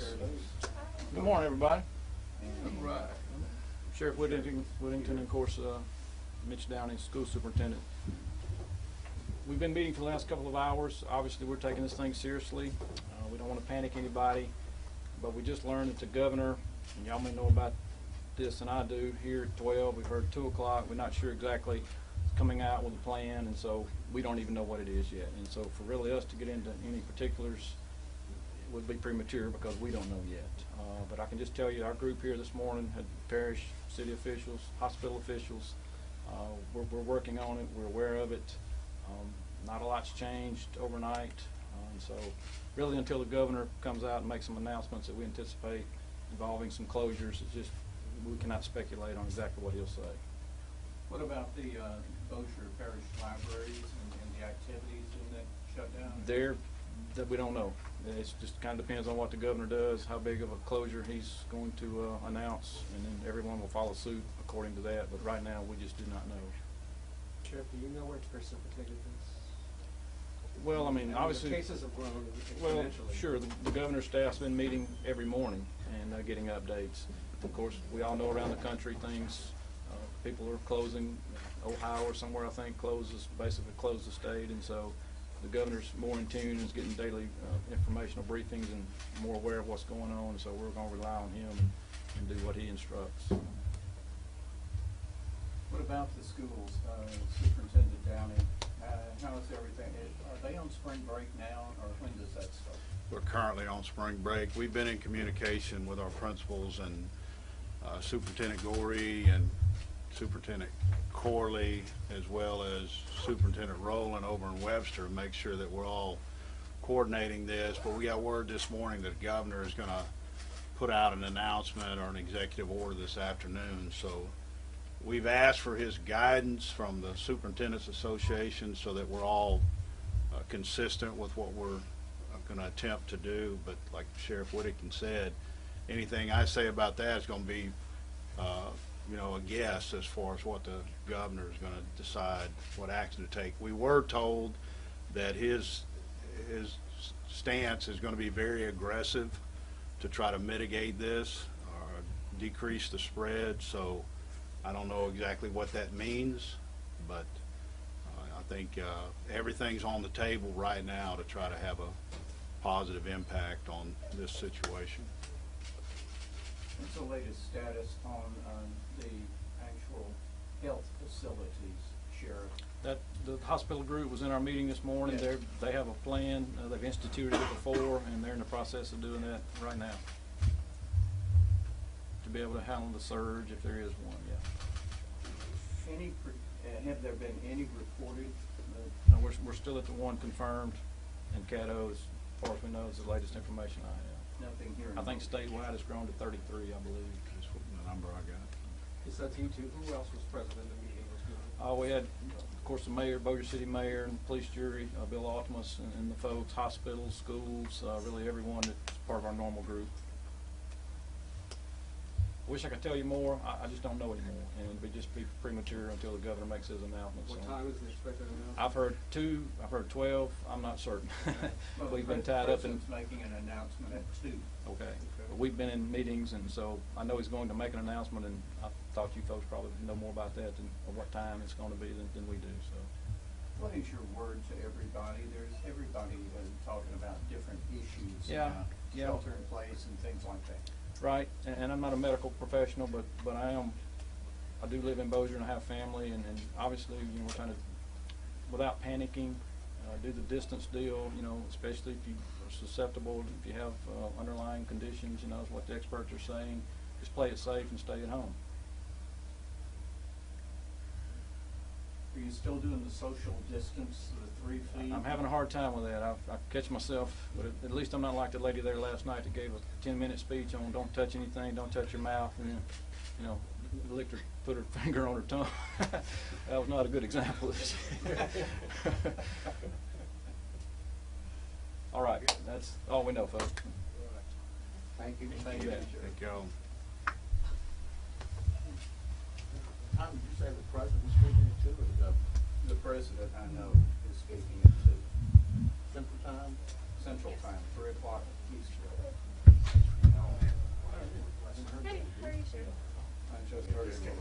is. Good morning, everybody. All right. Sheriff Whittington, and of course, Mitch Downey, school superintendent. We've been meeting for the last couple of hours. Obviously, we're taking this thing seriously. We don't want to panic anybody, but we just learned that the governor, and y'all may know about this than I do, here at 12, we've heard 2 o'clock. We're not sure exactly coming out with a plan, and so we don't even know what it is yet. And so for really us to get into any particulars would be premature because we don't know yet. But I can just tell you our group here this morning had parish, city officials, hospital officials. We're working on it. We're aware of it. Not a lot's changed overnight. And so really until the governor comes out and makes some announcements that we anticipate involving some closures, it's just we cannot speculate on exactly what he'll say. What about the Bossier Parish libraries and the activities in that shutdown? That we don't know. It just kind of depends on what the governor does, how big of a closure he's going to announce, and then everyone will follow suit according to that. But right now, we just do not know. Sheriff, do you know what's precipitated this? Well, I mean, obviously, the cases have grown exponentially. well, sure. The governor's staff's been meeting every morning and getting updates. Of course, we all know around the country things. People are closing. Ohio or somewhere, I think, basically closed the state, and so the governor's more in tune and is getting daily informational briefings and more aware of what's going on. So we're going to rely on him and do what he instructs. What about the schools? Superintendent Downey, how is everything? Are they on spring break now, or when does that start? We're currently on spring break. We've been in communication with our principals and Superintendent Gorey and Superintendent Corley, as well as Superintendent Rowland over in Webster, to make sure that we're all coordinating this. But we got word this morning that the governor is going to put out an announcement or an executive order this afternoon. So we've asked for his guidance from the Superintendents Association so that we're all consistent with what we're going to attempt to do. But like Sheriff Whittigton said, anything I say about that is going to be a guess as far as what the governor is going to decide what action to take. We were told that his stance is going to be very aggressive to try to mitigate this or decrease the spread. So I don't know exactly what that means, but I think everything's on the table right now to try to have a positive impact on this situation. What's the latest status on the actual health facilities, Sheriff? The hospital group was in our meeting this morning. Yes. They have a plan. They've instituted it before, and they're in the process of doing that right now to be able to handle the surge if there is one. Yeah. Have there been any reported? No, we're still at the one confirmed, and Caddo, as far as we know, is the latest information I have. Nothing here. I think statewide it's grown to 33, I believe. That's the number I got. Besides you two, who else was present in the meeting? We had, of course, the mayor, Bossier City mayor, and the police jury, Bill Altimus, and the folks, hospitals, schools, really everyone that's part of our normal group. I wish I could tell you more. I just don't know anymore, and it would just be premature until the governor makes his announcement. What so. time is the expected announcement? I've heard 2. I've heard 12. I'm not certain. Well, We've been tied up in. making an announcement at 2. Okay. But we've been in meetings, and so I know he's going to make an announcement, and I thought you folks probably know more about that or what time it's going to be than we do. So. What is your word to everybody? There's everybody talking about different issues. Yeah. Shelter in place and things like that. Right, and I'm not a medical professional, but I do live in Bossier and I have family, and obviously, we're trying to, without panicking, do the distance deal, especially if you are susceptible, if you have underlying conditions, is what the experts are saying. Just play it safe and stay at home. Are you still doing the social distance, the 3 feet? I'm having a hard time with that. I catch myself, but at least I'm not like the lady there last night that gave a 10-minute speech on don't touch anything, don't touch your mouth, and then, licked her, put her finger on her tongue. That was not a good example. All right, that's all we know, folks. Thank you. Thank you. Thank y'all. How did you say the president's speaking it too, or the governor? The president, I know, is speaking at 2. Central time? Central time, 3 o'clock Eastern. just came